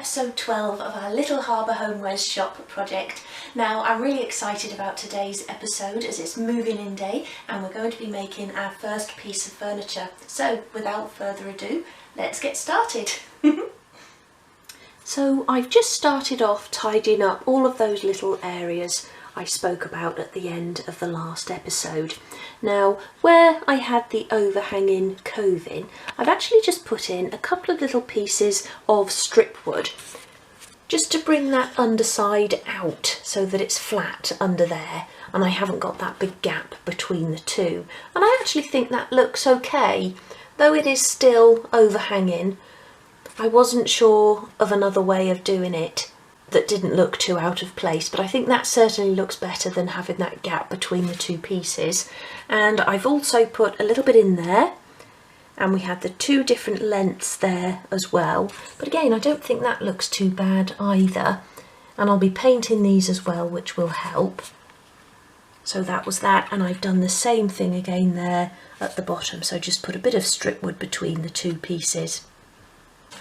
episode 12 of our Little Harbour Homewares shop project. Now I'm really excited about today's episode as it's moving in day and we're going to be making our first piece of furniture. So without further ado, let's get started. So I've just started off tidying up all of those little areas I spoke about at the end of the last episode. Now, where I had the overhanging coving, I've actually just put in a couple of little pieces of strip wood just to bring that underside out so that it's flat under there and I haven't got that big gap between the two. And I actually think that looks okay, though it is still overhanging. I wasn't sure of another way of doing it that didn't look too out of place, but I think that certainly looks better than having that gap between the two pieces. And I've also put a little bit in there, and we had the two different lengths there as well, but again I don't think that looks too bad either. And I'll be painting these as well, which will help. So that was that, and I've done the same thing again there at the bottom, so just put a bit of strip wood between the two pieces.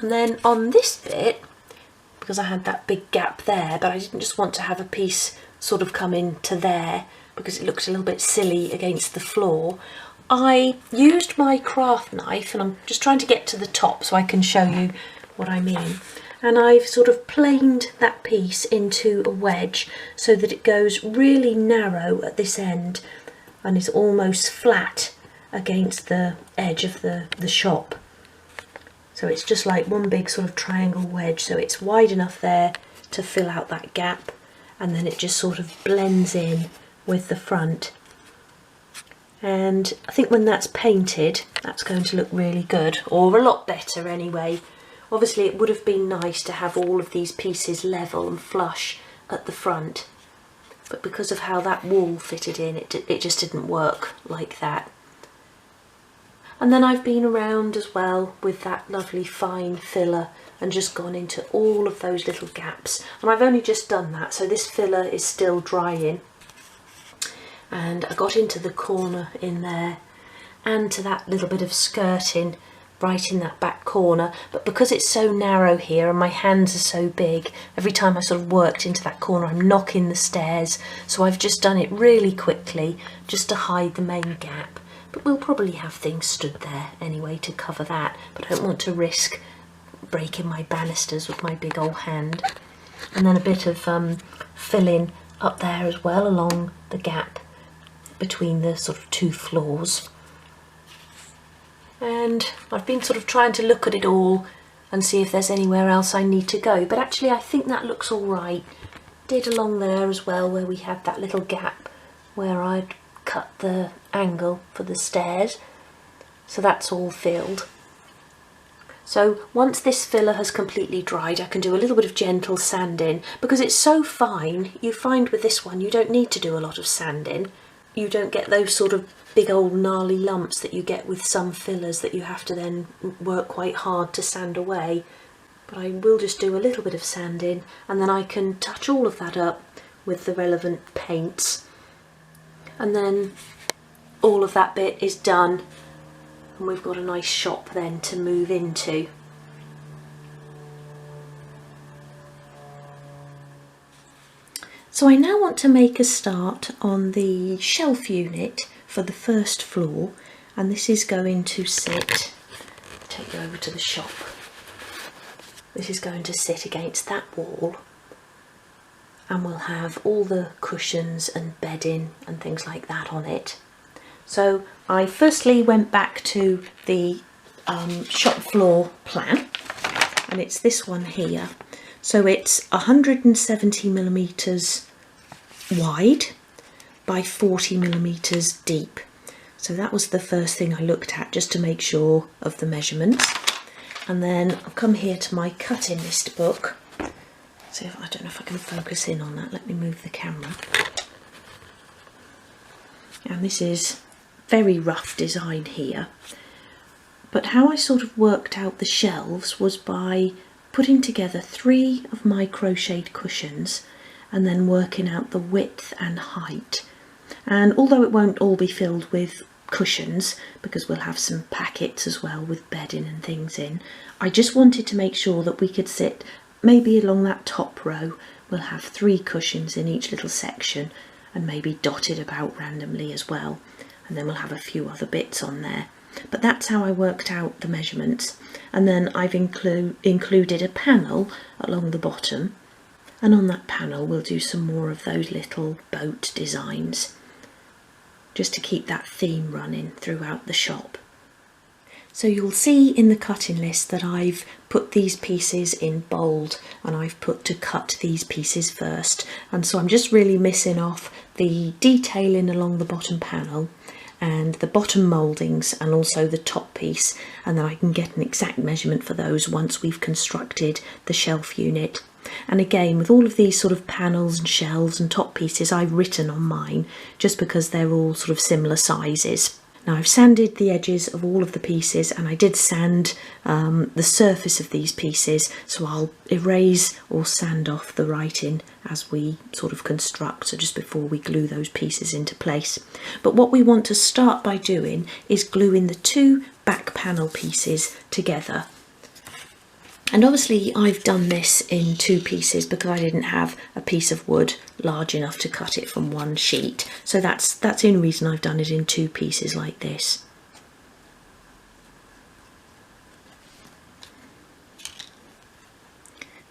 And then on this bit, because I had that big gap there, but I didn't just want to have a piece sort of come into there because it looked a little bit silly against the floor, I used my craft knife, and I'm just trying to get to the top so I can show you what I mean. And I've sort of planed that piece into a wedge so that it goes really narrow at this end and is almost flat against the edge of the shop. So it's just like one big sort of triangle wedge, so it's wide enough there to fill out that gap, and then it just sort of blends in with the front. And I think when that's painted, that's going to look really good, or a lot better anyway. Obviously it would have been nice to have all of these pieces level and flush at the front, but because of how that wall fitted in, it just didn't work like that. And then I've been around as well with that lovely fine filler and just gone into all of those little gaps. And I've only just done that, so this filler is still drying. And I got into the corner in there and to that little bit of skirting right in that back corner. But because it's so narrow here and my hands are so big, every time I sort of worked into that corner, I'm knocking the stairs. So I've just done it really quickly just to hide the main gap. But we'll probably have things stood there anyway to cover that, but I don't want to risk breaking my banisters with my big old hand. And then a bit of filling up there as well along the gap between the sort of two floors. And I've been sort of trying to look at it all and see if there's anywhere else I need to go, but actually I think that looks all right. Did along there as well where we had that little gap where I'd cut the angle for the stairs, so that's all filled. So once this filler has completely dried, I can do a little bit of gentle sanding. Because it's so fine, you find with this one you don't need to do a lot of sanding. You don't get those sort of big old gnarly lumps that you get with some fillers that you have to then work quite hard to sand away. But I will just do a little bit of sanding, and then I can touch all of that up with the relevant paints. And then all of that bit is done and we've got a nice shop then to move into. So I now want to make a start on the shelf unit for the first floor, and this is going to sit, take you over to the shop, this is going to sit against that wall. And we'll have all the cushions and bedding and things like that on it. So I firstly went back to the shop floor plan, and it's this one here. So it's 170mm wide by 40mm deep. So that was the first thing I looked at just to make sure of the measurements. And then I've come here to my cutting list book. So I don't know if I can focus in on that. Let me move the camera. And this is very rough design here. But how I sort of worked out the shelves was by putting together 3 of my crocheted cushions and then working out the width and height. And although it won't all be filled with cushions, because we'll have some packets as well with bedding and things in, I just wanted to make sure that we could sit maybe along that top row we'll have 3 cushions in each little section, and maybe dotted about randomly as well, and then we'll have a few other bits on there. But that's how I worked out the measurements. And then I've included a panel along the bottom, and on that panel we'll do some more of those little boat designs, just to keep that theme running throughout the shop. So you'll see in the cutting list that I've put these pieces in bold, and I've put to cut these pieces first, and so I'm just really missing off the detailing along the bottom panel and the bottom mouldings and also the top piece, and then I can get an exact measurement for those once we've constructed the shelf unit. And again, with all of these sort of panels and shelves and top pieces, I've written on mine just because they're all sort of similar sizes. Now I've sanded the edges of all of the pieces, and I did sand the surface of these pieces, so I'll erase or sand off the writing as we sort of construct, so just before we glue those pieces into place. But what we want to start by doing is gluing the 2 back panel pieces together. And obviously I've done this in 2 pieces because I didn't have a piece of wood large enough to cut it from one sheet. So that's the only reason I've done it in 2 pieces like this.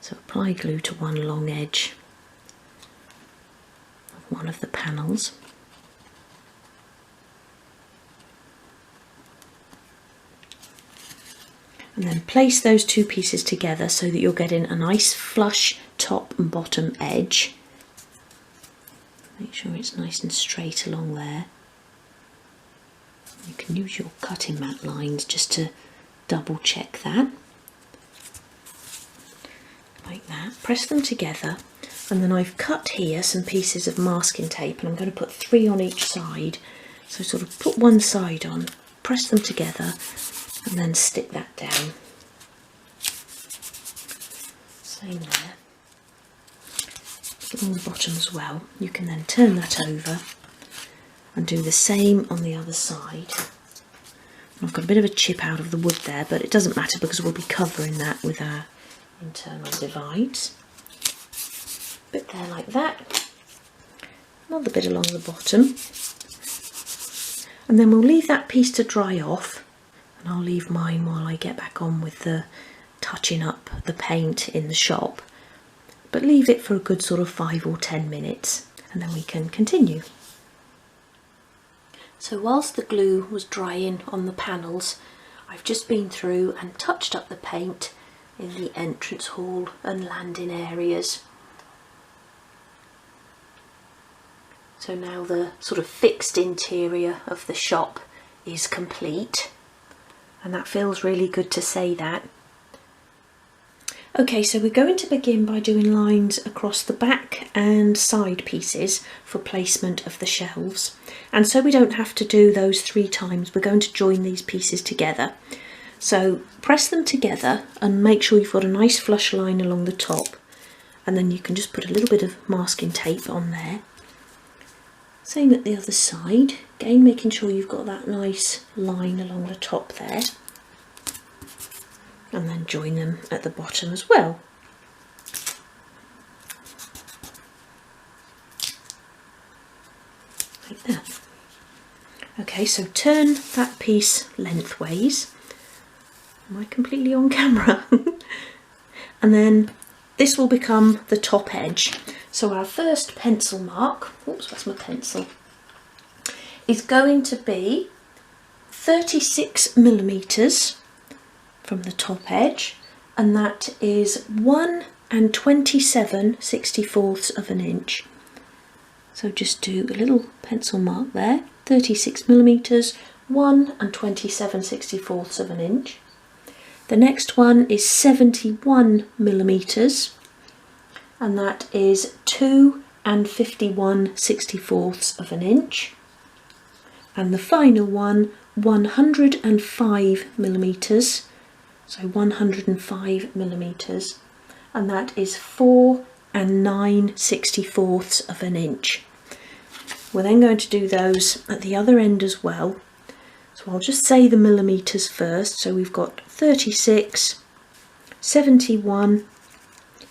So apply glue to one long edge of one of the panels. And then place those 2 pieces together so that you're getting a nice flush top and bottom edge. Make sure it's nice and straight along there. You can use your cutting mat lines just to double check that. Like that. Press them together, and then I've cut here some pieces of masking tape, and I'm going to put 3 on each side. So sort of put one side on, press them together, and then stick that down. Same there. On the bottom as well. You can then turn that over and do the same on the other side. I've got a bit of a chip out of the wood there, but it doesn't matter because we'll be covering that with our internal divides. Bit there like that. Another bit along the bottom. And then we'll leave that piece to dry off. And I'll leave mine while I get back on with the touching up the paint in the shop, but leave it for a good sort of 5 or 10 minutes, and then we can continue. So whilst the glue was drying on the panels, I've just been through and touched up the paint in the entrance hall and landing areas. So now the sort of fixed interior of the shop is complete. And that feels really good to say that. Okay, so we're going to begin by doing lines across the back and side pieces for placement of the shelves. And so we don't have to do those 3 times, we're going to join these pieces together. So press them together and make sure you've got a nice flush line along the top. And then you can just put a little bit of masking tape on there. Same at the other side, again making sure you've got that nice line along the top there, and then join them at the bottom as well. Like that. Okay, so turn that piece lengthways. Am I completely on camera? And then this will become the top edge. So our first pencil mark, oops, where's my pencil, is going to be 36 millimeters from the top edge, and that is 1 27/64 of an inch. So just do a little pencil mark there, 36 millimeters, 1 27/64 of an inch. The next one is 71 millimeters, and that is 2 51/64 of an inch. And the final one, 105 millimeters, so 105 millimeters, and that is 4 9/64 of an inch. We're then going to do those at the other end as well. So I'll just say the millimeters first. So we've got 36, 71,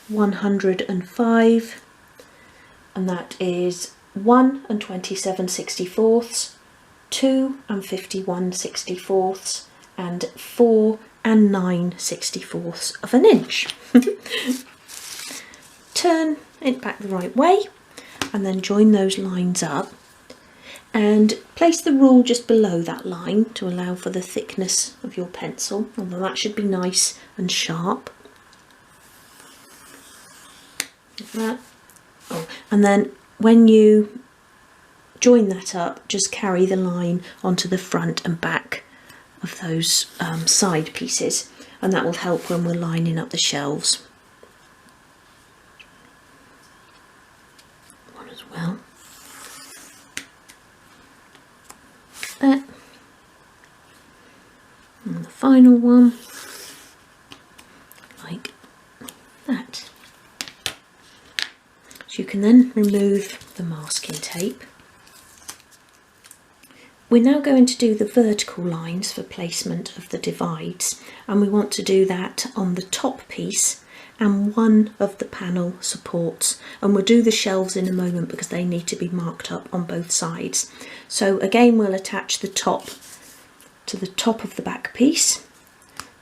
105, and that is 1 and 27/64, 2 and 51/64, and 4 and 9/64 of an inch. Turn it back the right way and then join those lines up and place the rule just below that line to allow for the thickness of your pencil, although that should be nice and sharp. Like that. Oh, and then when you join that up, just carry the line onto the front and back of those side pieces, and that will help when we're lining up the shelves. One as well. There. And the final one, like that. So you can then remove the masking tape. We're now going to do the vertical lines for placement of the divides, and we want to do that on the top piece and one of the panel supports, and we'll do the shelves in a moment because they need to be marked up on both sides. So again, we'll attach the top to the top of the back piece,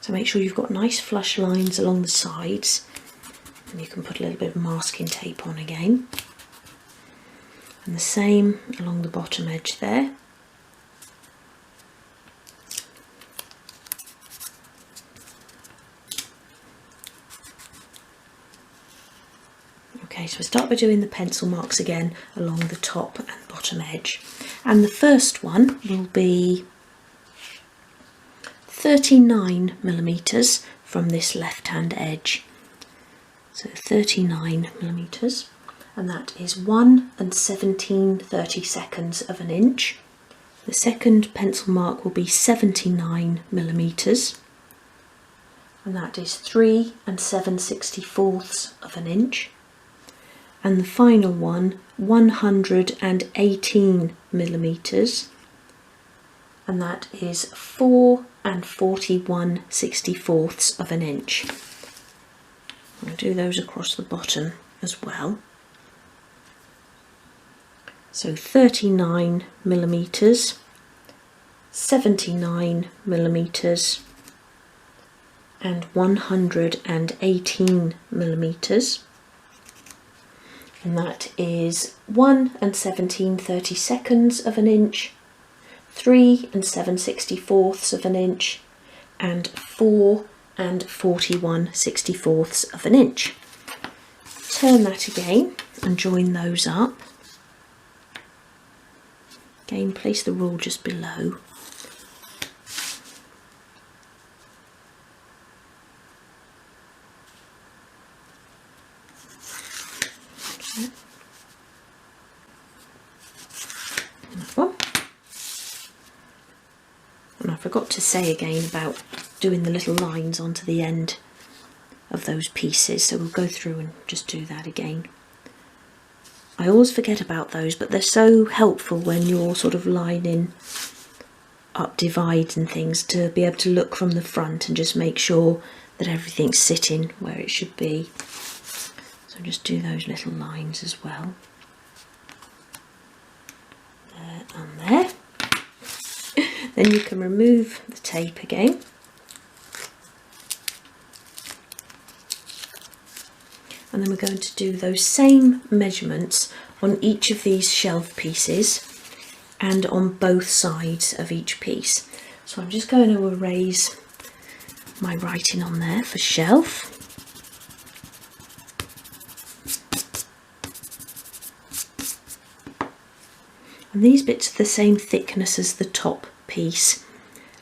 so make sure you've got nice flush lines along the sides, and you can put a little bit of masking tape on again, and the same along the bottom edge there. Okay, so we'll start by doing the pencil marks again along the top and bottom edge. And the first one will be 39mm from this left-hand edge. So 39mm, and that is 1 and 17/32 of an inch. The second pencil mark will be 79mm, and that is 3 and 7/64 of an inch. And the final one, 118mm, and that is 4 and 41/64 of an inch. I'll do those across the bottom as well. So 39mm, 79mm, and 118mm. And that is 1 and 17/32 of an inch, 3 and 7/64 of an inch, and 4 and 41/64 of an inch. Turn that again and join those up. Again, place the rule just below. And I forgot to say again about doing the little lines onto the end of those pieces, so we'll go through and just do that again. I always forget about those, but they're so helpful when you're sort of lining up divides and things, to be able to look from the front and just make sure that everything's sitting where it should be. So just do those little lines as well. There and there. Then you can remove the tape again. And then we're going to do those same measurements on each of these shelf pieces and on both sides of each piece. So I'm just going to erase my writing on there for shelf. And these bits are the same thickness as the top piece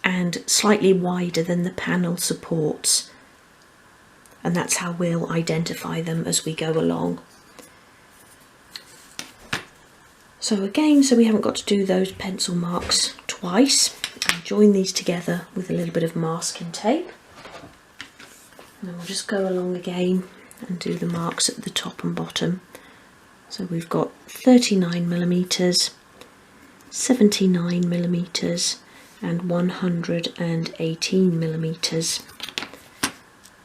and slightly wider than the panel supports, and that's how we'll identify them as we go along. So again, so we haven't got to do those pencil marks twice, I'll join these together with a little bit of masking tape, and then we'll just go along again and do the marks at the top and bottom. So we've got 39mm, 79mm and 118mm,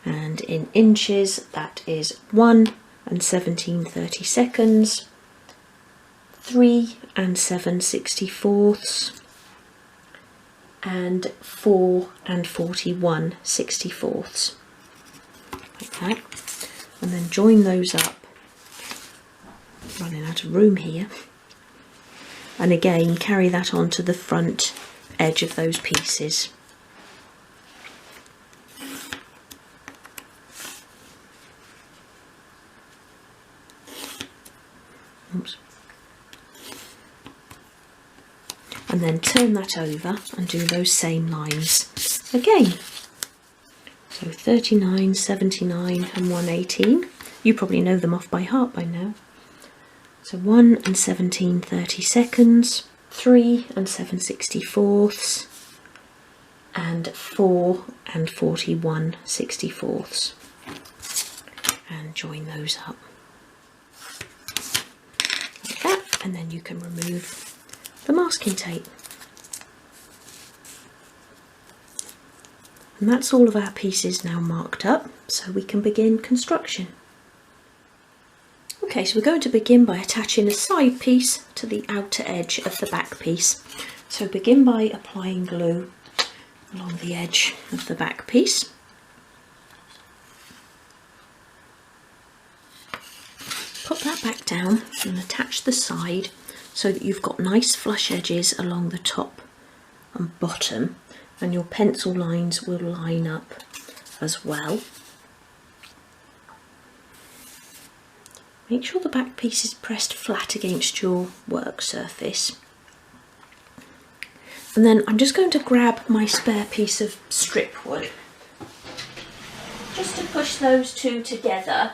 and in inches that is 1 and 17/32, 3 and 7/64, and 4 and 41/64, like that. And then join those up. Running out of room here. And again carry that onto the front edge of those pieces. Oops. And then turn that over and do those same lines again. So 39, 79 and 118. You probably know them off by heart by now. So 1 and 17/32, 3 and 7/64, and 4 and 41/64. And join those up. Like that, and then you can remove the masking tape. And that's all of our pieces now marked up, so we can begin construction. Okay, so we're going to begin by attaching a side piece to the outer edge of the back piece. So begin by applying glue along the edge of the back piece. Put that back down and attach the side so that you've got nice flush edges along the top and bottom, and your pencil lines will line up as well. Make sure the back piece is pressed flat against your work surface. And then I'm just going to grab my spare piece of strip wood, just to push those two together.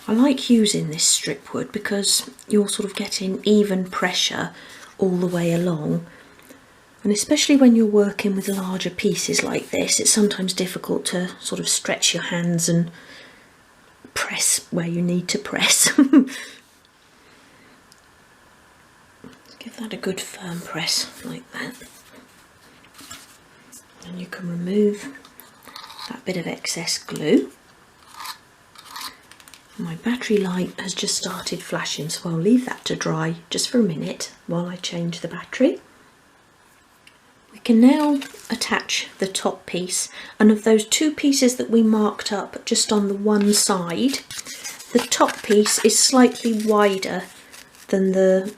I like using this strip wood because you're sort of getting even pressure all the way along. And especially when you're working with larger pieces like this, it's sometimes difficult to sort of stretch your hands and press where you need to press. Give that a good firm press like that. And you can remove that bit of excess glue. My battery light has just started flashing, so I'll leave that to dry just for a minute while I change the battery. We can now attach the top piece, and of those two pieces that we marked up just on the one side, the top piece is slightly wider than the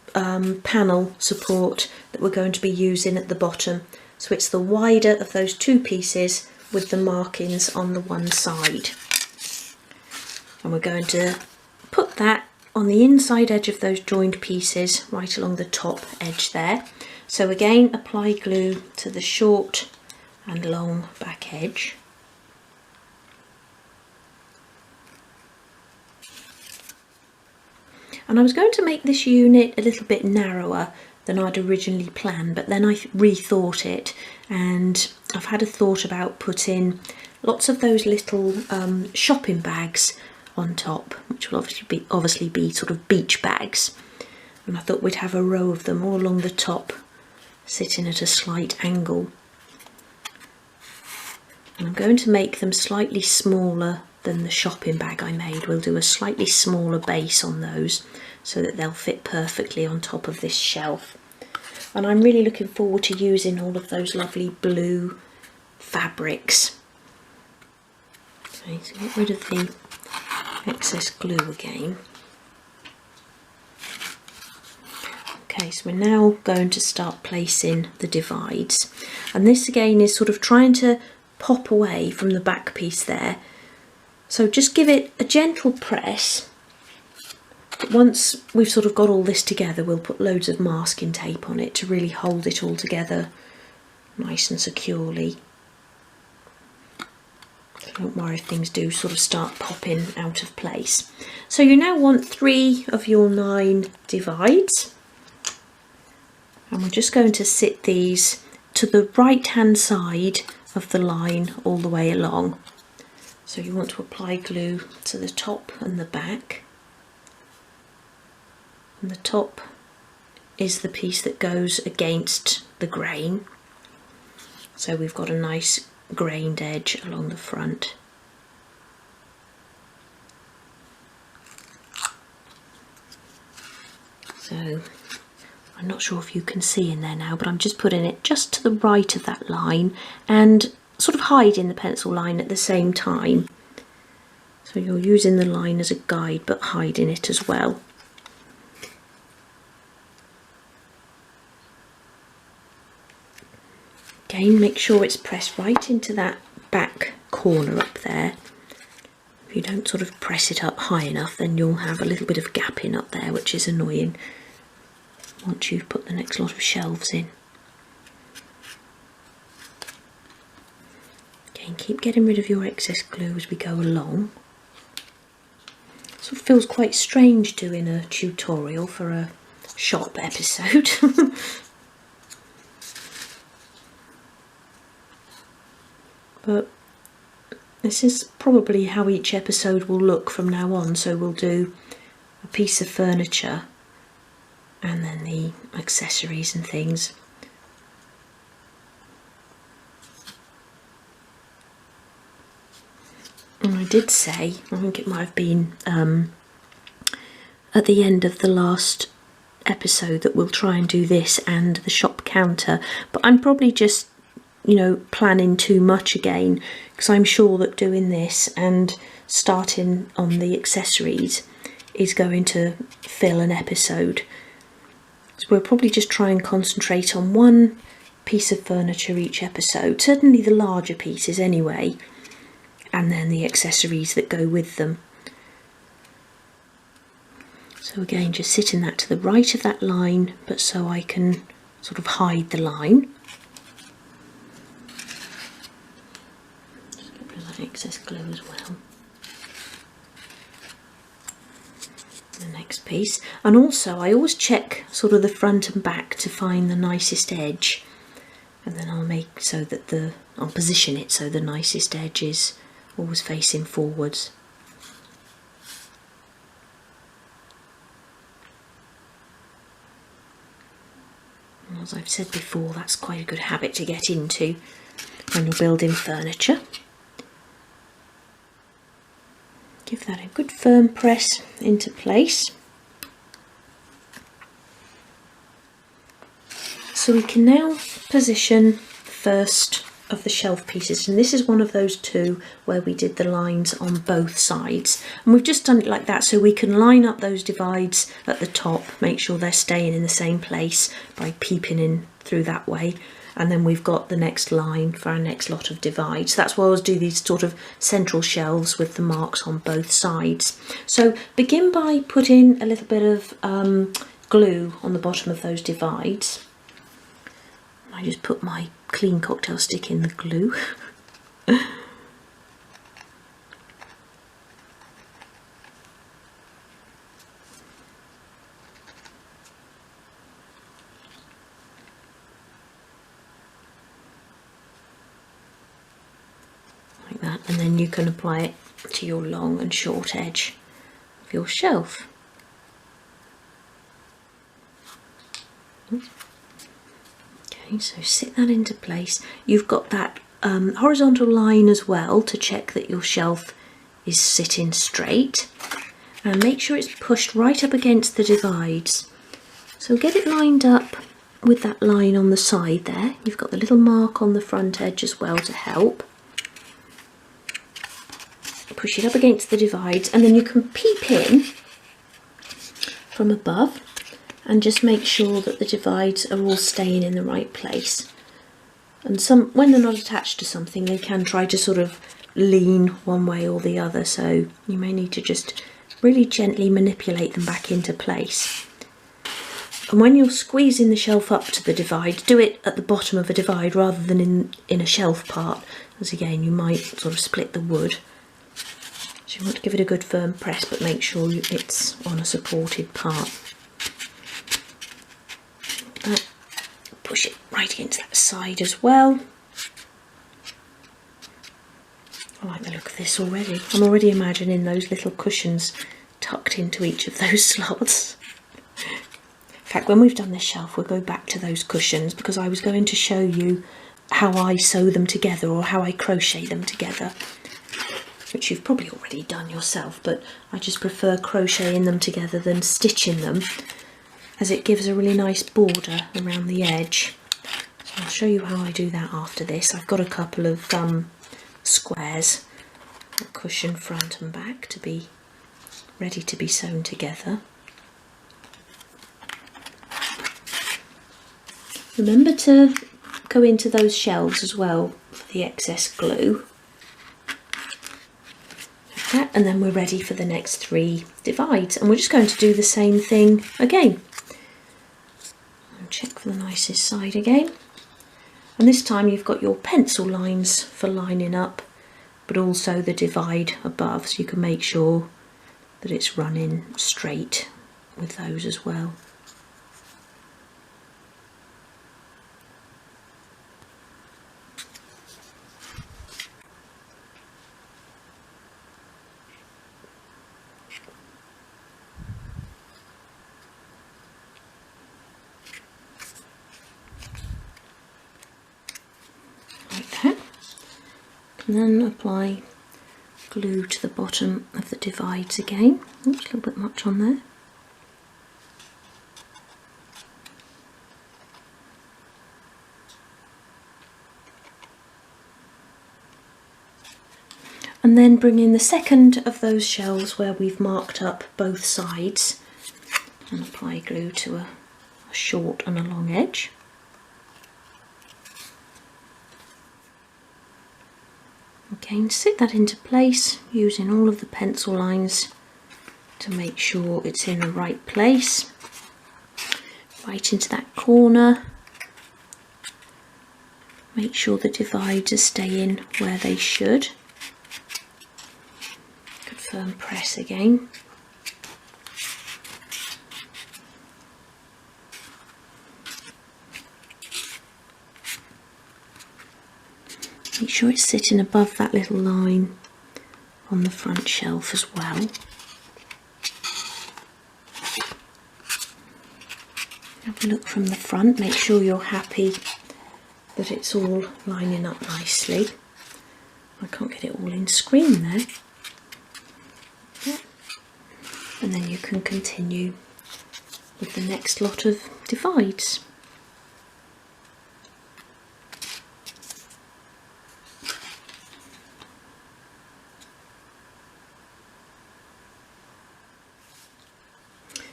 panel support that we're going to be using at the bottom. So it's the wider of those two pieces with the markings on the one side. And we're going to put that on the inside edge of those joined pieces right along the top edge there. So again, apply glue to the short and long back edge. And I was going to make this unit a little bit narrower than I'd originally planned, but then I rethought it, and I've had a thought about putting lots of those little shopping bags on top, which will obviously be sort of beach bags. And I thought we'd have a row of them all along the top, sitting at a slight angle. And I'm going to make them slightly smaller than the shopping bag I made. We'll do a slightly smaller base on those so that they'll fit perfectly on top of this shelf. And I'm really looking forward to using all of those lovely blue fabrics. Okay, so get rid of the excess glue again. Okay, so we're now going to start placing the divides, and this again is sort of trying to pop away from the back piece there. So just give it a gentle press. But once we've sort of got all this together, we'll put loads of masking tape on it to really hold it all together nice and securely. So don't worry if things do sort of start popping out of place. So you now want 3 of your 9 divides, and we're just going to sit these to the right hand side of the line all the way along. So you want to apply glue to the top and the back, and the top is the piece that goes against the grain, so we've got a nice grained edge along the front. So I'm not sure if you can see in there now, but I'm just putting it just to the right of that line and sort of hiding the pencil line at the same time. So you're using the line as a guide but hiding it as well. Again, make sure it's pressed right into that back corner up there. If you don't sort of press it up high enough, then you'll have a little bit of gapping up there, which is annoying once you've put the next lot of shelves in. Again, keep getting rid of your excess glue as we go along. Sort of feels quite strange doing a tutorial for a shop episode. But this is probably how each episode will look from now on. So we'll do a piece of furniture and then the accessories and things. And I did say, I think it might have been at the end of the last episode, that we'll try and do this and the shop counter, but I'm probably just, you know, planning too much again, because I'm sure that doing this and starting on the accessories is going to fill an episode. So we'll probably just try and concentrate on one piece of furniture each episode, certainly the larger pieces anyway, and then the accessories that go with them. So again, just sitting that to the right of that line, but so I can sort of hide the line. Just get rid of that excess glue as well. The next piece, and also I always check sort of the front and back to find the nicest edge, and then I'll make so that I'll position it so the nicest edge is always facing forwards. And as I've said before, that's quite a good habit to get into when you're building furniture. Give that a good firm press into place. So we can now position the first of the shelf pieces, and this is one of those two where we did the lines on both sides, and we've just done it like that so we can line up those divides at the top, make sure they're staying in the same place by peeping in through that way, and then we've got the next line for our next lot of divides. That's why I always do these sort of central shelves with the marks on both sides. So begin by putting a little bit of glue on the bottom of those divides. I just put my clean cocktail stick in the glue. Like that, and then you can apply it to your long and short edge of your shelf. So sit that into place. You've got that horizontal line as well to check that your shelf is sitting straight, and make sure it's pushed right up against the divides. So get it lined up with that line on the side there. You've got the little mark on the front edge as well to help. Push it up against the divides, and then you can peep in from above and just make sure that the divides are all staying in the right place. And when they're not attached to something, they can try to sort of lean one way or the other, so you may need to just really gently manipulate them back into place. And when you're squeezing the shelf up to the divide, do it at the bottom of a divide rather than in a shelf part, as again you might sort of split the wood. So you want to give it a good firm press, but make sure it's on a supported part. Push it right against that side as well. I like the look of this already. I'm already imagining those little cushions tucked into each of those slots. In fact, when we've done this shelf, we'll go back to those cushions, because I was going to show you how I sew them together or how I crochet them together, which you've probably already done yourself, but I just prefer crocheting them together than stitching them, as it gives a really nice border around the edge. So I'll show you how I do that after this. I've got a couple of squares, a cushion front and back, to be ready to be sewn together. Remember to go into those shelves as well for the excess glue. Like that, and then we're ready for the next 3 divides, and we're just going to do the same thing again. I'll check for the nicest side again, and this time you've got your pencil lines for lining up, but also the divide above, so you can make sure that it's running straight with those as well. And then apply glue to the bottom of the divides again. Oops, a little bit much on there. And then bring in the second of those shelves where we've marked up both sides and apply glue to a short and a long edge. Again, sit that into place using all of the pencil lines to make sure it's in the right place, right into that corner. Make sure the divides are staying where they should. Confirm press again. Make sure it's sitting above that little line on the front shelf as well. Have a look from the front, make sure you're happy that it's all lining up nicely. I can't get it all in screen there. Yeah. And then you can continue with the next lot of divides.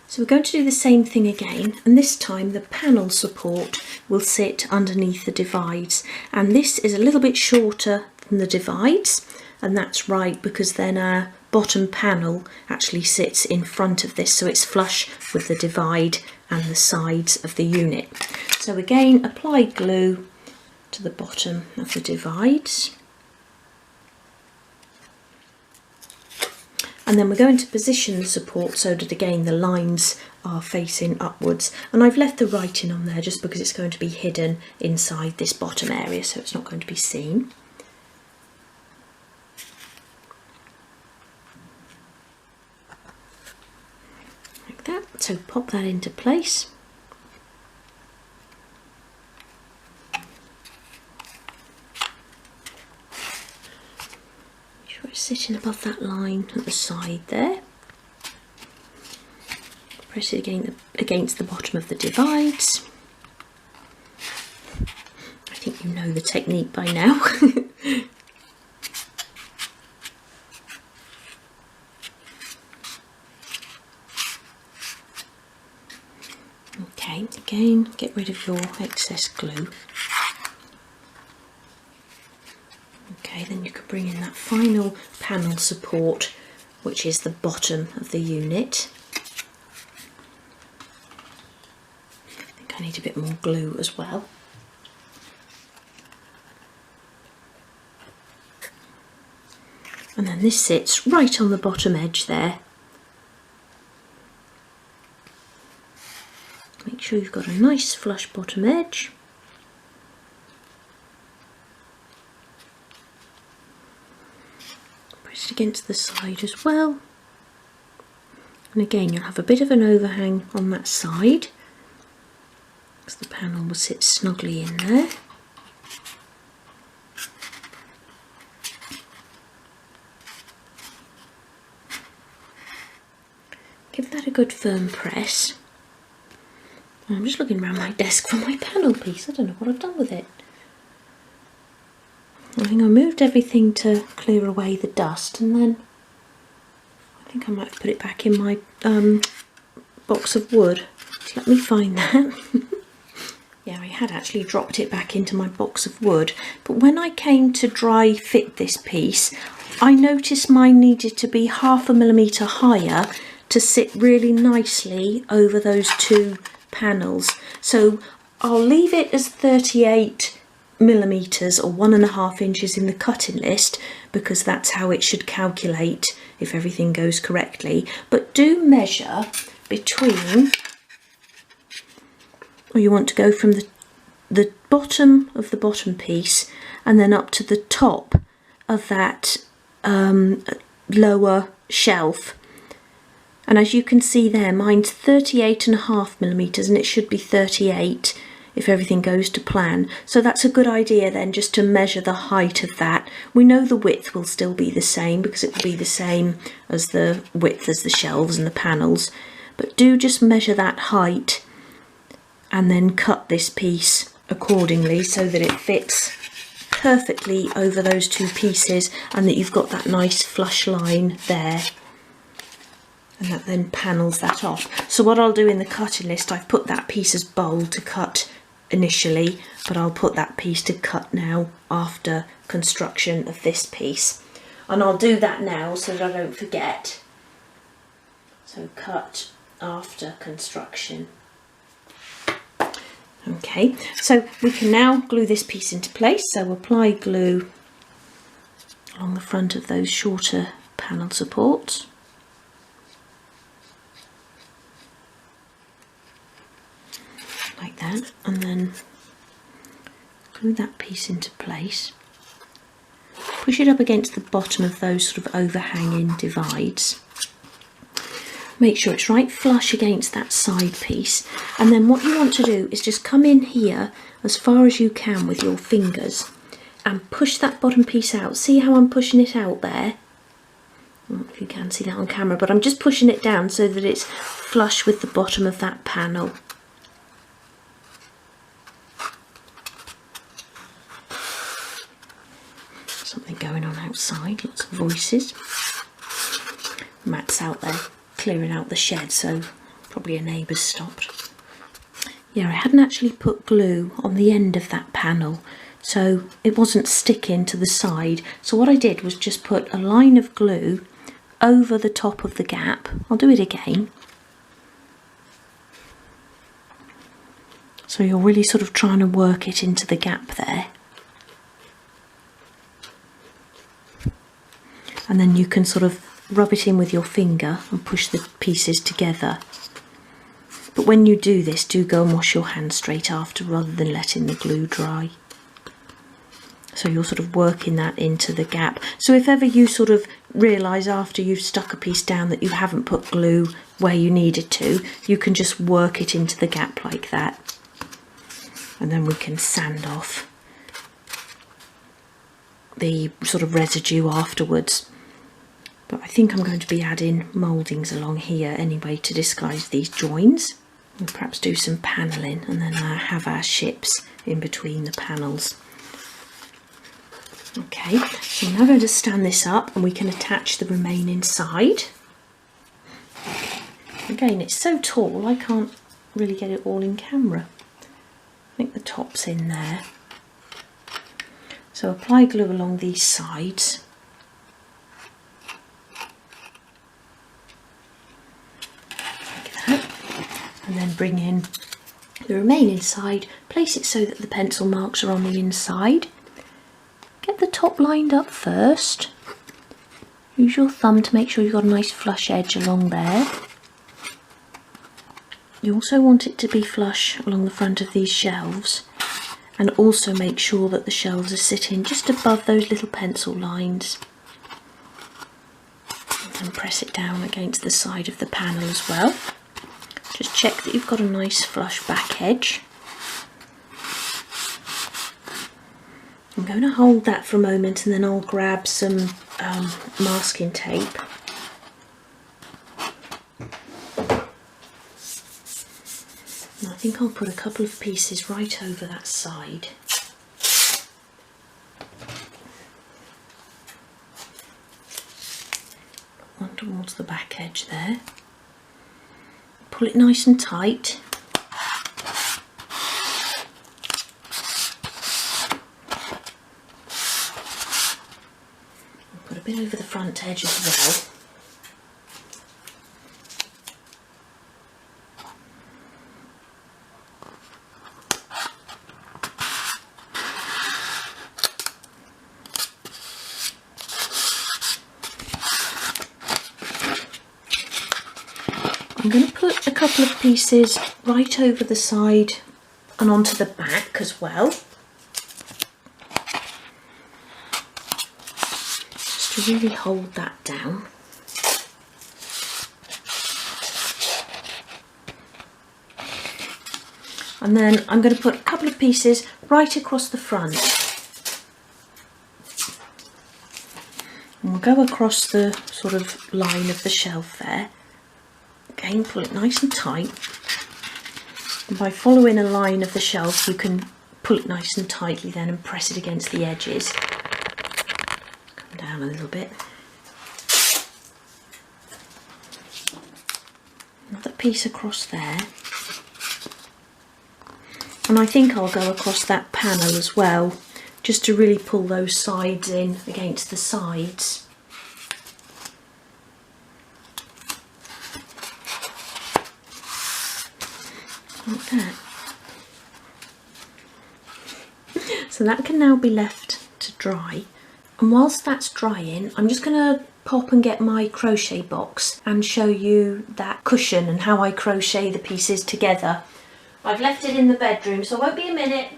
So we're going to do the same thing again, and this time the panel support will sit underneath the divides, and this is a little bit shorter than the divides, and that's right because then our bottom panel actually sits in front of this, so it's flush with the divide and the sides of the unit. So again, apply glue to the bottom of the divides. And then we're going to position the support so that again the lines are facing upwards, and I've left the writing on there just because it's going to be hidden inside this bottom area, so it's not going to be seen. Like that, so pop that into place. Sitting above that line at the side there. Press it against the bottom of the divides. I think you know the technique by now. Okay, again, get rid of your excess glue. Okay, then you can bring in that final panel support, which is the bottom of the unit. I think I need a bit more glue as well. And then this sits right on the bottom edge there. Make sure you've got a nice flush bottom edge. Against the side as well, and again you'll have a bit of an overhang on that side because the panel will sit snugly in there. Give that a good firm press. I'm just looking around my desk for my panel piece. I don't know what I've done with it. I think I moved everything to clear away the dust, and then I think I might have put it back in my box of wood. Just let me find that. Yeah, I had actually dropped it back into my box of wood, but when I came to dry fit this piece, I noticed mine needed to be 0.5 millimetre higher to sit really nicely over those two panels. So I'll leave it as 38 millimetres or 1.5 inches in the cutting list, because that's how it should calculate if everything goes correctly. But do measure between, or you want to go from the bottom of the bottom piece and then up to the top of that lower shelf. And as you can see there, mine's 38.5 millimetres and it should be 38 if everything goes to plan. So that's a good idea then, just to measure the height of that. We know the width will still be the same because it will be the same as the width as the shelves and the panels, but do just measure that height and then cut this piece accordingly so that it fits perfectly over those two pieces and that you've got that nice flush line there, and that then panels that off. So what I'll do in the cutting list, I've put that piece as bold to cut initially, but I'll put that piece to cut now after construction of this piece, and I'll do that now so that I don't forget. So cut after construction. Okay, so we can now glue this piece into place. So apply glue along the front of those shorter panel supports. Like that, and then glue that piece into place. Push it up against the bottom of those sort of overhanging divides. Make sure it's right flush against that side piece, and then what you want to do is just come in here as far as you can with your fingers and push that bottom piece out. See how I'm pushing it out there? I don't know if you can see that on camera, but I'm just pushing it down so that it's flush with the bottom of that panel. Something going on outside, lots of voices. Matt's out there clearing out the shed, so probably a neighbour's stopped. Yeah, I hadn't actually put glue on the end of that panel, so it wasn't sticking to the side. So what I did was just put a line of glue over the top of the gap. I'll do it again. So you're really sort of trying to work it into the gap there. And then you can sort of rub it in with your finger and push the pieces together. But when you do this, do go and wash your hands straight after rather than letting the glue dry. So you're sort of working that into the gap. So if ever you sort of realise after you've stuck a piece down that you haven't put glue where you needed to, you can just work it into the gap like that. And then we can sand off the sort of residue afterwards. But I think I'm going to be adding mouldings along here anyway to disguise these joins. We'll perhaps do some panelling and then have our ships in between the panels. Okay, so I'm now going to stand this up and we can attach the remaining side. Again, it's so tall I can't really get it all in camera. I think the top's in there. So apply glue along these sides. And then bring in the remaining side, place it so that the pencil marks are on the inside. Get the top lined up first. Use your thumb to make sure you've got a nice flush edge along there. You also want it to be flush along the front of these shelves, and also make sure that the shelves are sitting just above those little pencil lines. And press it down against the side of the panel as well. Just check that you've got a nice flush back edge. I'm going to hold that for a moment and then I'll grab some masking tape. And I think I'll put a couple of pieces right over that side. One towards the back edge there. Pull it nice and tight. Put a bit over the front edge as well. I'm going to put a couple of pieces right over the side and onto the back as well, just to really hold that down. And then I'm going to put a couple of pieces right across the front. And we'll go across the sort of line of the shelf there. Again, pull it nice and tight. And by following a line of the shelf, you can pull it nice and tightly then and press it against the edges. Come down a little bit. Another piece across there. And I think I'll go across that panel as well, just to really pull those sides in against the sides. Like that. So that can now be left to dry, and whilst that's drying I'm just going to pop and get my crochet box and show you that cushion and how I crochet the pieces together. I've left it in the bedroom, so it won't be a minute.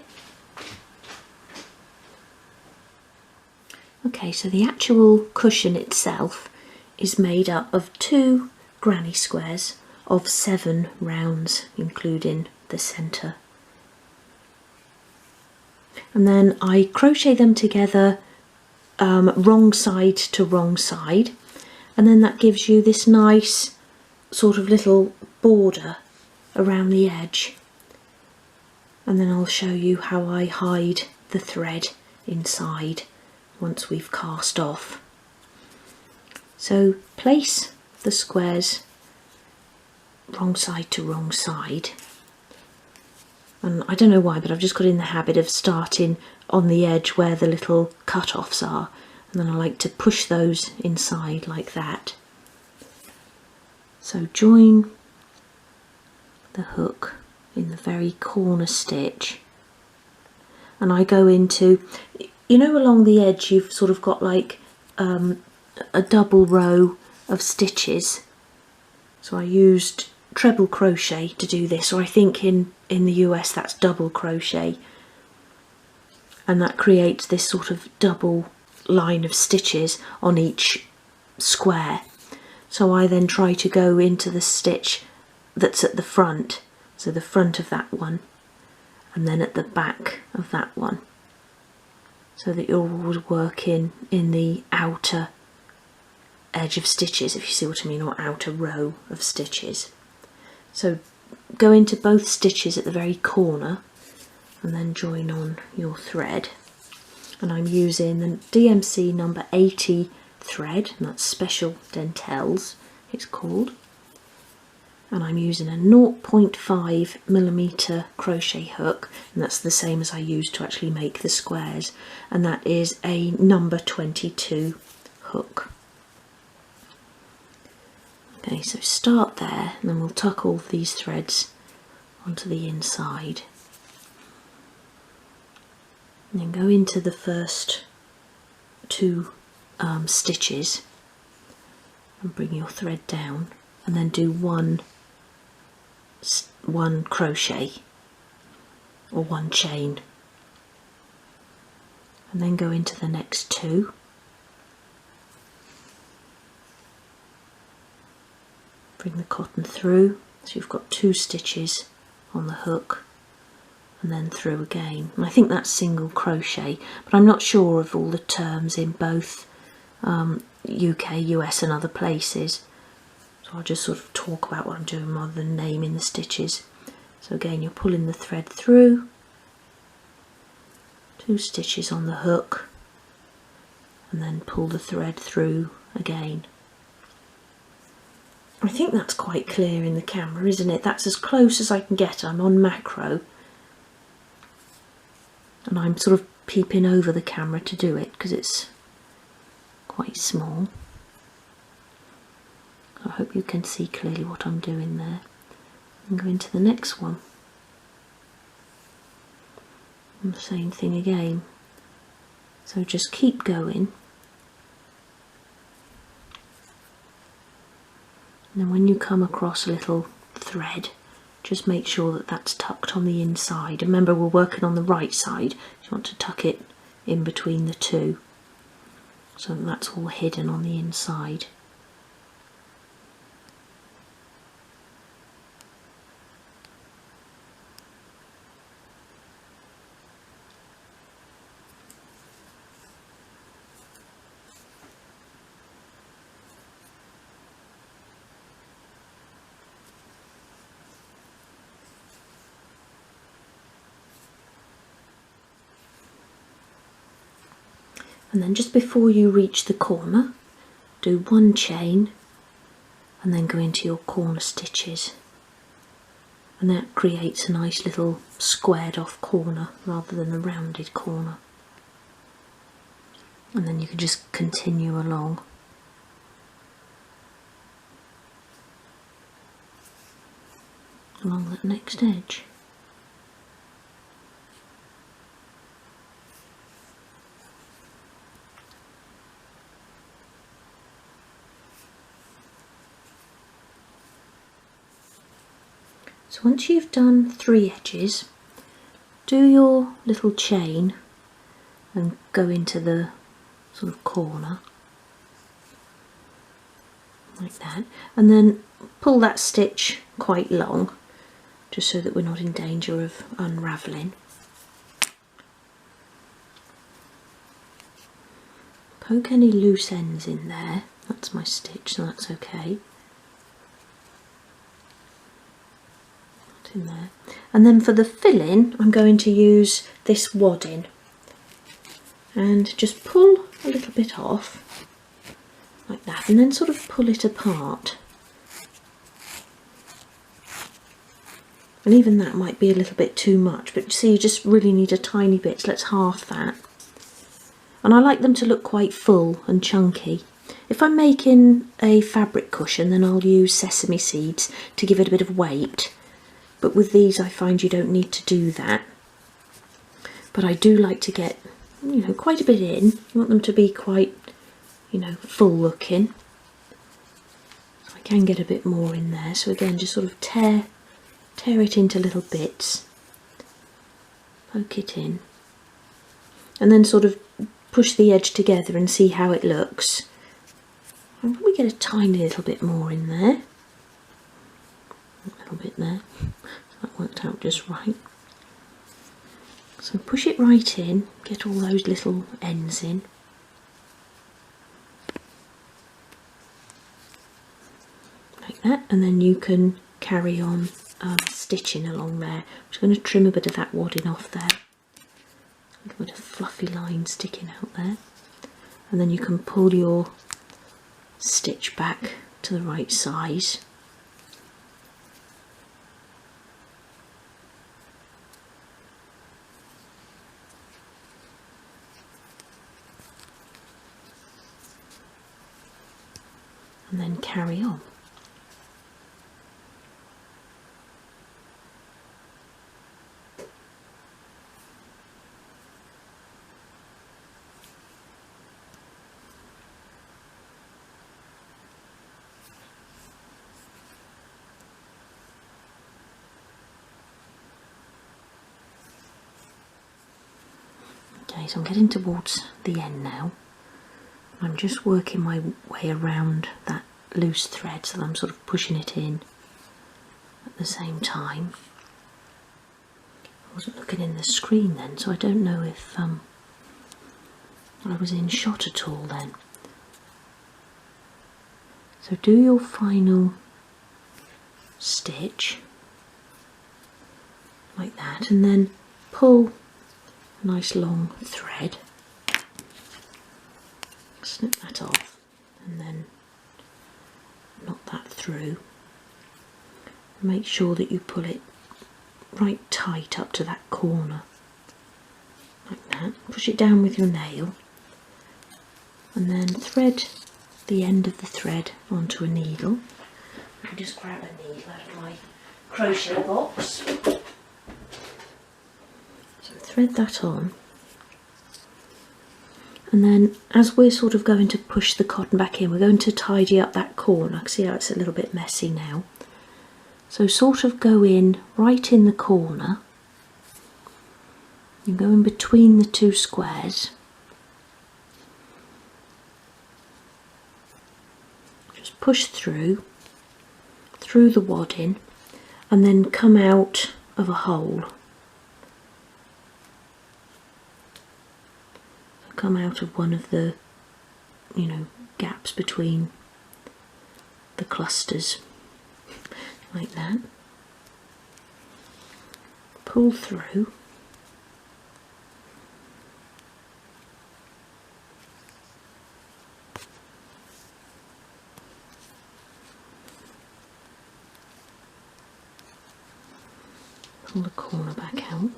Okay, so the actual cushion itself is made up of 2 granny squares of 7 rounds, including the centre. And then I crochet them together wrong side to wrong side, and then that gives you this nice sort of little border around the edge. And then I'll show you how I hide the thread inside once we've cast off. So place the squares wrong side to wrong side, and I don't know why, but I've just got in the habit of starting on the edge where the little cut-offs are, and then I like to push those inside like that. So join the hook in the very corner stitch, and I go into, you know, along the edge you've sort of got like a double row of stitches. So I used treble crochet to do this, or I think in the US that's double crochet, and that creates this sort of double line of stitches on each square. So I then try to go into the stitch that's at the front, so the front of that one, and then at the back of that one, so that you're always working in the outer edge of stitches, if you see what I mean, or outer row of stitches. So go into both stitches at the very corner and then join on your thread. And I'm using the DMC number 80 thread, and that's Special Dentelles it's called. And I'm using a 0.5mm crochet hook, and that's the same as I used to actually make the squares, and that is a number 22 hook. Okay, so start there, and then we'll tuck all these threads onto the inside. And then go into the first 2 stitches and bring your thread down, and then do one crochet or 1 chain, and then go into the next 2. Bring the cotton through, so you've got 2 stitches on the hook, and then through again. And I think that's single crochet, but I'm not sure of all the terms in both UK, US and other places, so I'll just sort of talk about what I'm doing rather than naming the stitches. So again, you're pulling the thread through, 2 stitches on the hook, and then pull the thread through again. I think that's quite clear in the camera, isn't it? That's as close as I can get. I'm on macro, and I'm sort of peeping over the camera to do it because it's quite small. I hope you can see clearly what I'm doing there. And go into the next one. And the same thing again. So just keep going. And then when you come across a little thread, just make sure that that's tucked on the inside. Remember, we're working on the right side. You want to tuck it in between the two, so that that's all hidden on the inside. And then just before you reach the corner, do 1 chain and then go into your corner stitches, and that creates a nice little squared off corner rather than a rounded corner. And then you can just continue along. Along that next edge. So once you've done 3 edges, do your little chain and go into the sort of corner like that, and then pull that stitch quite long just so that we're not in danger of unravelling. Poke any loose ends in there. That's my stitch, so that's okay. In there. And then for the filling, I'm going to use this wadding and just pull a little bit off like that, and then sort of pull it apart. And even that might be a little bit too much, but see, you just really need a tiny bit, so let's half that. And I like them to look quite full and chunky. If I'm making a fabric cushion, then I'll use sesame seeds to give it a bit of weight. But with these I find you don't need to do that. But I do like to get, you know, quite a bit in. You want them to be quite, you know, full looking. So I can get a bit more in there. So again, just sort of tear it into little bits. Poke it in. And then sort of push the edge together and see how it looks. I'll probably get a tiny little bit more in there. A little bit there. That worked out just right. So push it right in, get all those little ends in. Like that, and then you can carry on stitching along there. I'm just going to trim a bit of that wadding off there. A little bit of fluffy line sticking out there. And then you can pull your stitch back to the right size. And then carry on. Okay, so I'm getting towards the end now. I'm just working my way around that loose thread so that I'm sort of pushing it in at the same time. I wasn't looking in the screen then, so I don't know if I was in shot at all then. So do your final stitch like that, and then pull a nice long thread, snip that off, and then knot that through. Make sure that you pull it right tight up to that corner, like that. Push it down with your nail, and then thread the end of the thread onto a needle. Let me just grab a needle out of my crochet box. So thread that on, and then as we're sort of going to push the cotton back in, we're going to tidy up that corner. I can see how it's a little bit messy now. So sort of go in right in the corner, and go in between the two squares. Just push through the wadding, and then come out of a hole. So come out of one of the, gaps between the clusters, like that. Pull through. Pull the corner back out.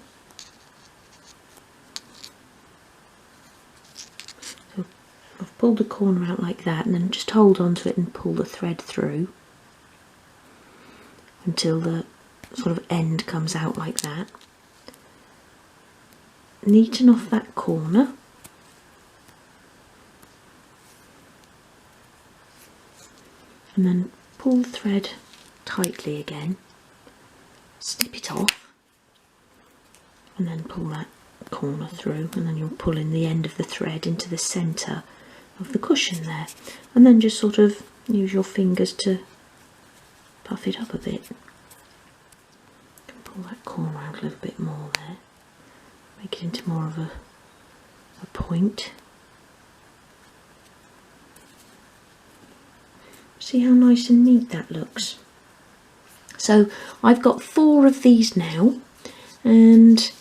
So I've pulled the corner out like that, and then just hold on to it and pull the thread through until the sort of end comes out like that. Neaten off that corner. And then pull the thread tightly again. Snip it off, and then pull that corner through, and then you'll pull in the end of the thread into the centre of the cushion there, and then just sort of use your fingers to puff it up a bit. You can pull that corner out a little bit more there, make it into more of a point. See how nice and neat that looks? So I've got 4 of these now, and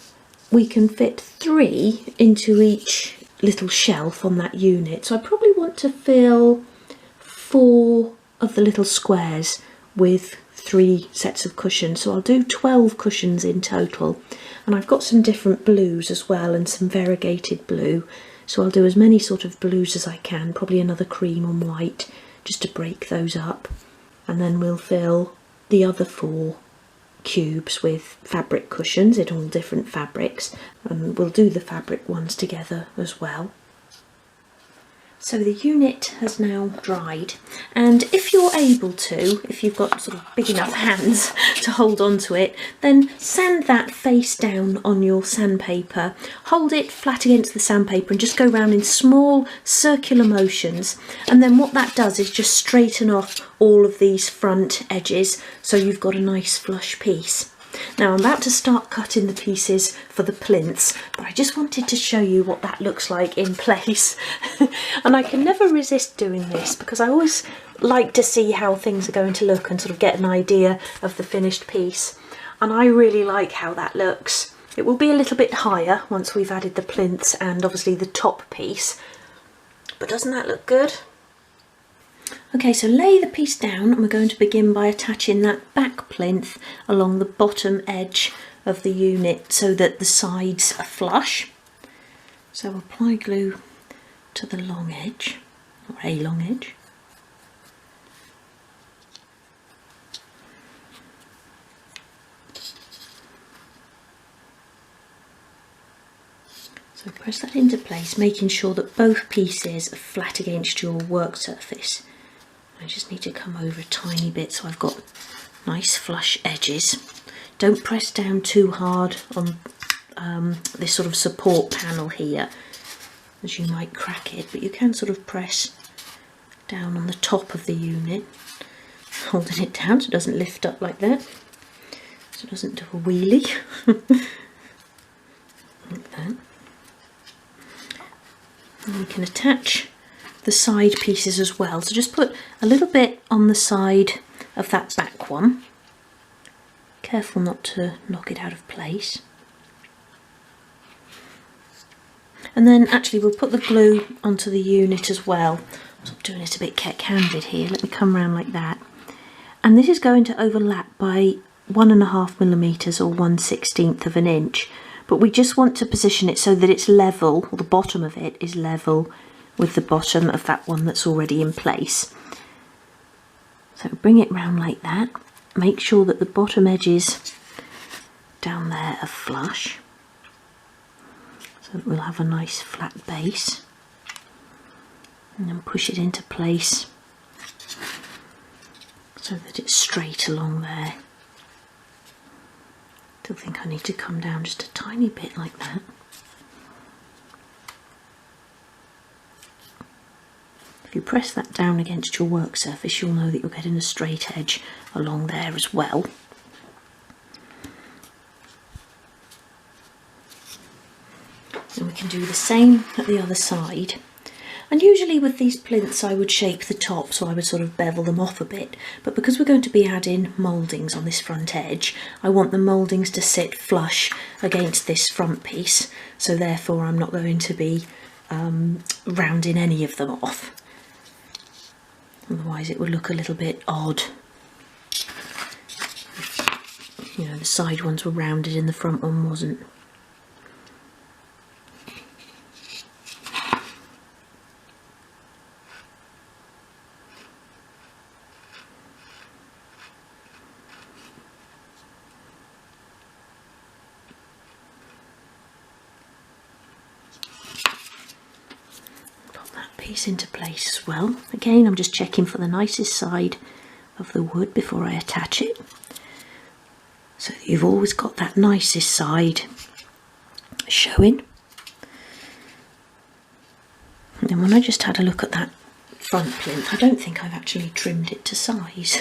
we can fit 3 into each little shelf on that unit. So I probably want to fill 4 of the little squares with 3 sets of cushions. So I'll do 12 cushions in total, and I've got some different blues as well and some variegated blue. So I'll do as many sort of blues as I can, probably another cream and white, just to break those up, and then we'll fill the other 4 cubes with fabric cushions in all different fabrics, and we'll do the fabric ones together as well. So the unit has now dried, and if you're able to, if you've got sort of big enough hands to hold on to it, then sand that face down on your sandpaper. Hold it flat against the sandpaper and just go round in small circular motions, and then what that does is just straighten off all of these front edges so you've got a nice flush piece. Now I'm about to start cutting the pieces for the plinths, but I just wanted to show you what that looks like in place. And I can never resist doing this because I always like to see how things are going to look and sort of get an idea of the finished piece. And I really like how that looks. It will be a little bit higher once we've added the plinths and obviously the top piece. But doesn't that look good? Okay, so lay the piece down, and we're going to begin by attaching that back plinth along the bottom edge of the unit so that the sides are flush. So apply glue to the long edge, or a long edge. So press that into place, making sure that both pieces are flat against your work surface. I just need to come over a tiny bit so I've got nice flush edges. Don't press down too hard on this sort of support panel here, as you might crack it, but you can sort of press down on the top of the unit, holding it down so it doesn't lift up like that, so it doesn't do a wheelie. Like that. And we can attach the side pieces as well, so just put a little bit on the side of that back one. Careful not to knock it out of place. And then actually we'll put the glue onto the unit as well. So I'm doing it a bit keck-handed here. Let me come round like that. And this is going to overlap by 1.5mm or 1/16 of an inch. But we just want to position it so that it's level, or the bottom of it is level with the bottom of that one that's already in place. So bring it round like that. Make sure that the bottom edges down there are flush, so that we'll have a nice flat base, and then push it into place so that it's straight along there. Still think I need to come down just a tiny bit like that. If you press that down against your work surface, you'll know that you're getting a straight edge along there as well. And we can do the same at the other side. And usually with these plinths I would shape the top, so I would sort of bevel them off a bit. But because we're going to be adding mouldings on this front edge, I want the mouldings to sit flush against this front piece. So therefore I'm not going to be rounding any of them off. Otherwise it would look a little bit odd. You know, the side ones were rounded and the front one wasn't. Piece into place as well. Again, I'm just checking for the nicest side of the wood before I attach it, so that you've always got that nicest side showing. And then when I just had a look at that front plinth, I don't think I've actually trimmed it to size.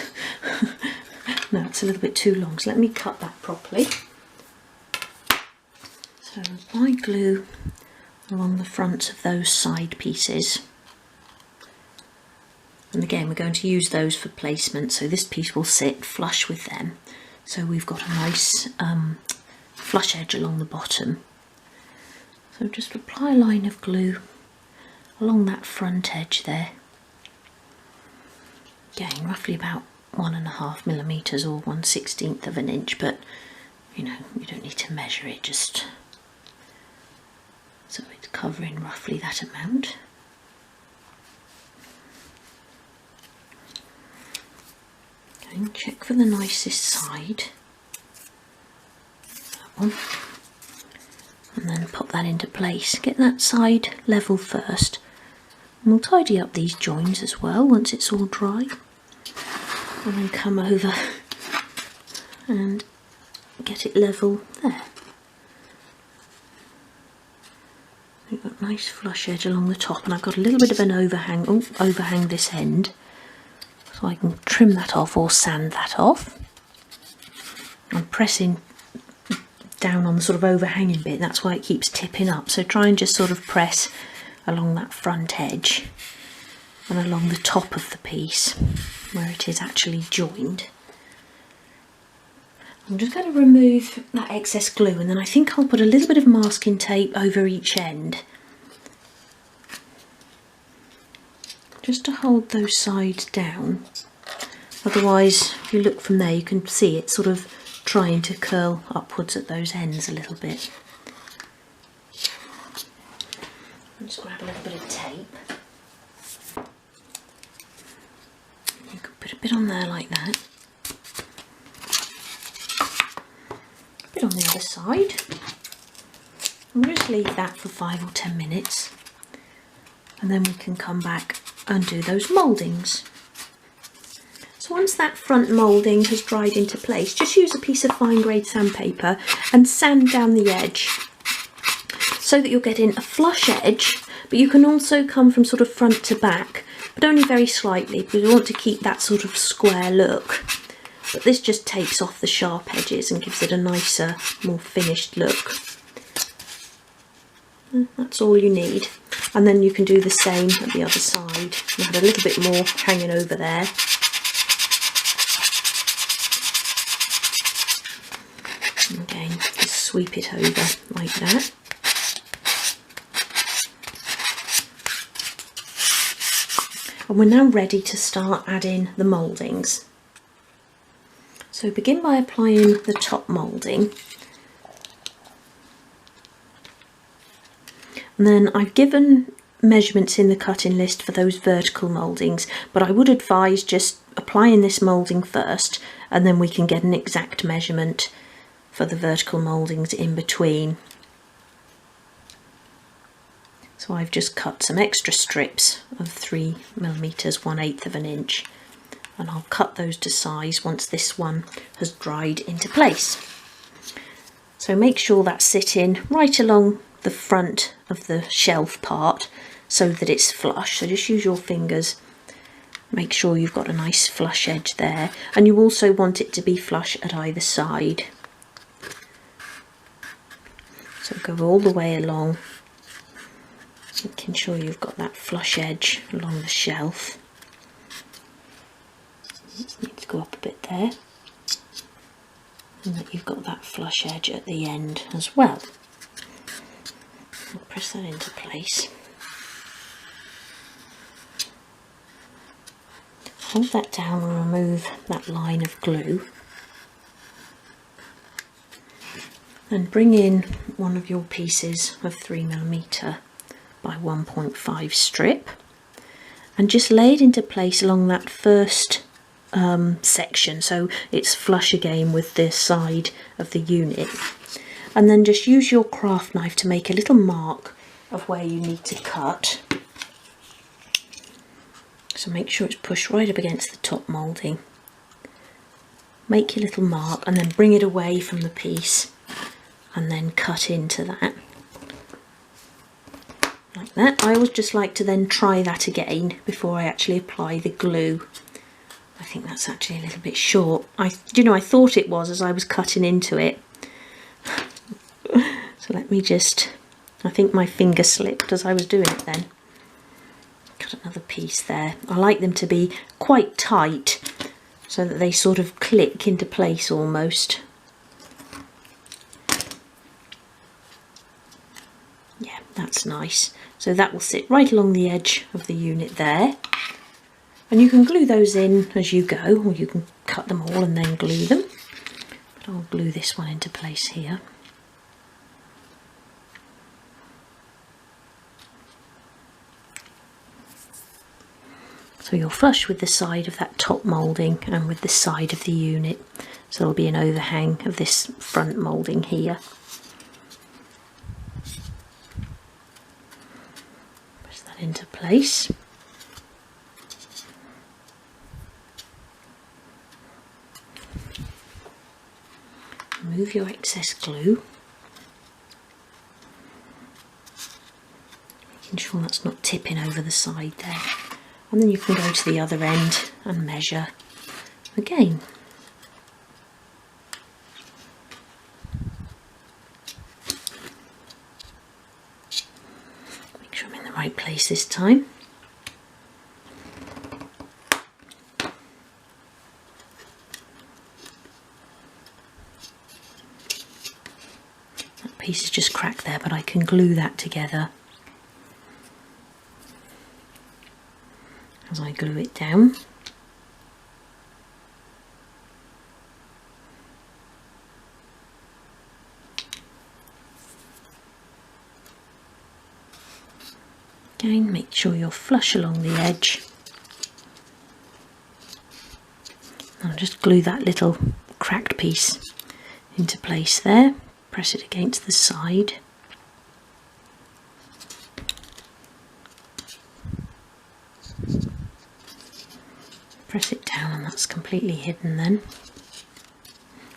No, it's a little bit too long, so let me cut that properly. So apply glue along the fronts of those side pieces. And again, we're going to use those for placement, so this piece will sit flush with them. So we've got a nice flush edge along the bottom. So just apply a line of glue along that front edge there. Again, roughly about 1.5mm or 1/16 of an inch, but you know, you don't need to measure it, just so it's covering roughly that amount. And check for the nicest side, that one, and then pop that into place. Get that side level first, and we'll tidy up these joins as well once it's all dry, and then come over and get it level there. We've got a nice flush edge along the top, and I've got a little bit of an overhang this end, so I can trim that off or sand that off. I'm pressing down on the sort of overhanging bit, that's why it keeps tipping up, so try and just sort of press along that front edge and along the top of the piece where it is actually joined. I'm just going to remove that excess glue, and then I think I'll put a little bit of masking tape over each end, just to hold those sides down. Otherwise, if you look from there, you can see it's sort of trying to curl upwards at those ends a little bit. I'll just grab a little bit of tape. You can put a bit on there like that. A bit on the other side. And we'll just leave that for 5 or 10 minutes. And then we can come back and do those mouldings. So once that front moulding has dried into place, just use a piece of fine grade sandpaper and sand down the edge so that you're getting a flush edge, but you can also come from sort of front to back, but only very slightly, because we want to keep that sort of square look. But this just takes off the sharp edges and gives it a nicer, more finished look. That's all you need. And then you can do the same at the other side. You had a little bit more hanging over there. sweep it over like that. And we're now ready to start adding the mouldings. So begin by applying the top moulding. And then I've given measurements in the cutting list for those vertical mouldings, but I would advise just applying this moulding first, and then we can get an exact measurement for the vertical mouldings in between. So I've just cut some extra strips of 3mm, 1/8 of an inch, and I'll cut those to size once this one has dried into place. So make sure that's sitting right along the front of the shelf part so that it's flush. So just use your fingers, make sure you've got a nice flush edge there, and you also want it to be flush at either side. So go all the way along, making sure you've got that flush edge along the shelf. Just need to go up a bit there, and that you've got that flush edge at the end as well. I'll press that into place. Hold that down and remove that line of glue. And bring in one of your pieces of 3mm by 1.5 strip and just lay it into place along that first section, so it's flush again with the side of the unit. And then just use your craft knife to make a little mark of where you need to cut. So make sure it's pushed right up against the top moulding. Make your little mark and then bring it away from the piece and then cut into that. Like that. I always just like to then try that again before I actually apply the glue. I think that's actually a little bit short. I thought it was as I was cutting into it. So let me just, I think my finger slipped as I was doing it then. Cut another piece there. I like them to be quite tight so that they sort of click into place almost. Yeah, that's nice. So that will sit right along the edge of the unit there. And you can glue those in as you go, or you can cut them all and then glue them. But I'll glue this one into place here. So you're flush with the side of that top moulding and with the side of the unit. So there'll be an overhang of this front moulding here. Press that into place. Remove your excess glue. Making sure that's not tipping over the side there. And then you can go to the other end and measure again. Make sure I'm in the right place this time. That piece is just cracked there, but I can glue that together as I glue it down. Again, make sure you're flush along the edge. I'll just glue that little cracked piece into place there. Press it against the side. Press it down and that's completely hidden then.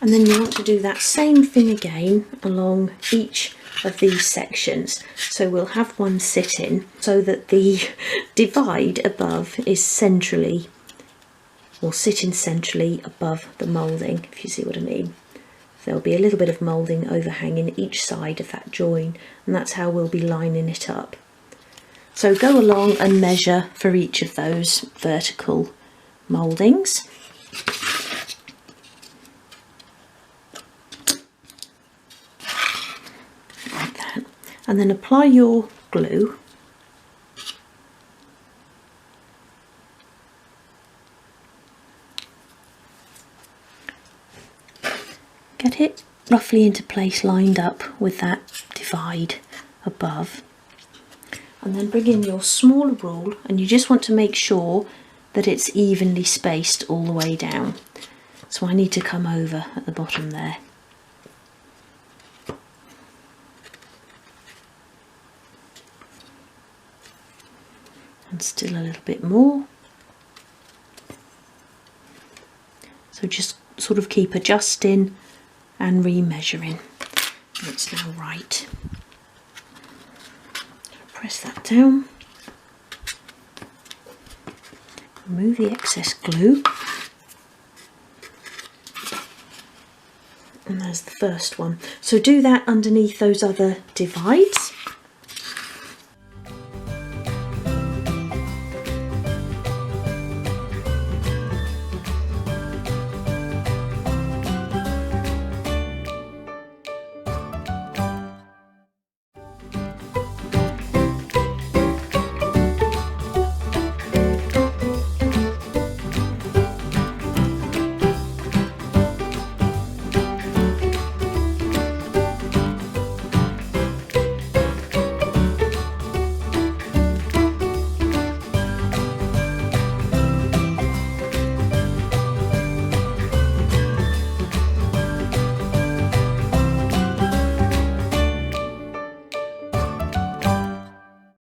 And then you want to do that same thing again along each of these sections. So we'll have one sitting so that the divide above is centrally, or sitting centrally above the moulding, if you see what I mean. There'll be a little bit of moulding overhanging each side of that join, and that's how we'll be lining it up. So go along and measure for each of those vertical mouldings. and then apply your glue. Get it roughly into place, lined up with that divide above, and then bring in your smaller rule, and you just want to make sure that it's evenly spaced all the way down. So I need to come over at the bottom there. And still a little bit more. So just sort of keep adjusting and remeasuring. It's now right. Press that down. Remove the excess glue. And there's the first one. So do that underneath those other divides.